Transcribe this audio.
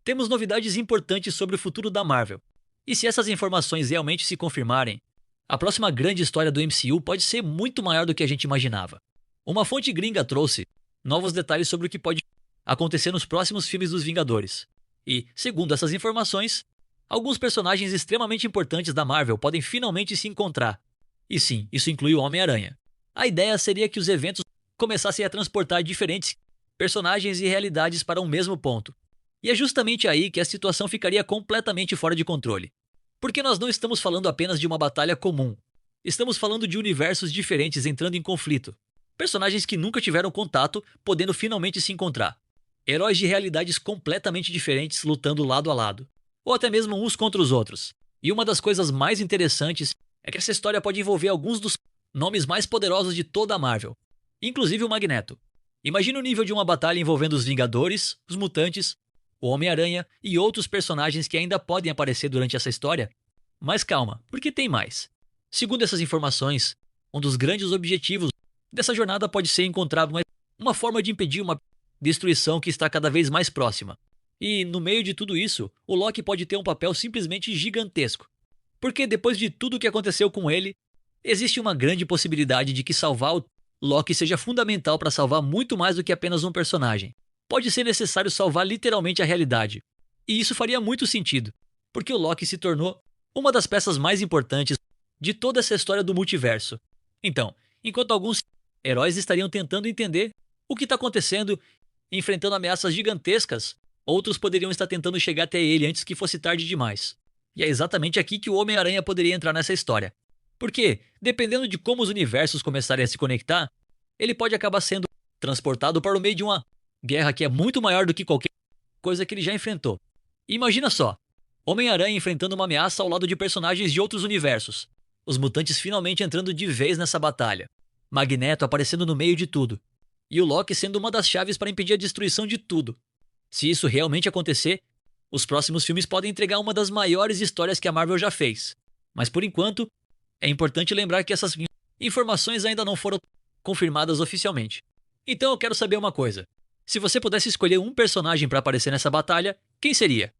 temos novidades importantes sobre o futuro da Marvel. E se essas informações realmente se confirmarem, a próxima grande história do MCU pode ser muito maior do que a gente imaginava. Uma fonte gringa trouxe novos detalhes sobre o que pode acontecer nos próximos filmes dos Vingadores. E, segundo essas informações, alguns personagens extremamente importantes da Marvel podem finalmente se encontrar. E sim, isso inclui o Homem-Aranha. A ideia seria que os eventos começassem a transportar diferentes personagens e realidades para um mesmo ponto. E é justamente aí que a situação ficaria completamente fora de controle. Porque nós não estamos falando apenas de uma batalha comum. Estamos falando de universos diferentes entrando em conflito. Personagens que nunca tiveram contato, podendo finalmente se encontrar. Heróis de realidades completamente diferentes lutando lado a lado. Ou até mesmo uns contra os outros. E uma das coisas mais interessantes é que essa história pode envolver alguns dos nomes mais poderosos de toda a Marvel. Inclusive o Magneto. Imagina o nível de uma batalha envolvendo os Vingadores, os Mutantes, o Homem-Aranha e outros personagens que ainda podem aparecer durante essa história. Mas calma, porque tem mais. Segundo essas informações, um dos grandes objetivos dessa jornada pode ser encontrar uma forma de impedir uma destruição que está cada vez mais próxima. E, no meio de tudo isso, o Loki pode ter um papel simplesmente gigantesco. Porque depois de tudo o que aconteceu com ele, existe uma grande possibilidade de que salvar o Loki seja fundamental para salvar muito mais do que apenas um personagem. Pode ser necessário salvar literalmente a realidade. E isso faria muito sentido, porque o Loki se tornou uma das peças mais importantes de toda essa história do multiverso. Então, enquanto alguns heróis estariam tentando entender o que está acontecendo, enfrentando ameaças gigantescas, outros poderiam estar tentando chegar até ele antes que fosse tarde demais. E é exatamente aqui que o Homem-Aranha poderia entrar nessa história. Porque, dependendo de como os universos começarem a se conectar, ele pode acabar sendo transportado para o meio de uma guerra que é muito maior do que qualquer coisa que ele já enfrentou. E imagina só, Homem-Aranha enfrentando uma ameaça ao lado de personagens de outros universos. Os mutantes finalmente entrando de vez nessa batalha. Magneto aparecendo no meio de tudo. E o Loki sendo uma das chaves para impedir a destruição de tudo. Se isso realmente acontecer, os próximos filmes podem entregar uma das maiores histórias que a Marvel já fez. Mas por enquanto, é importante lembrar que essas informações ainda não foram confirmadas oficialmente. Então eu quero saber uma coisa. Se você pudesse escolher um personagem para aparecer nessa batalha, quem seria?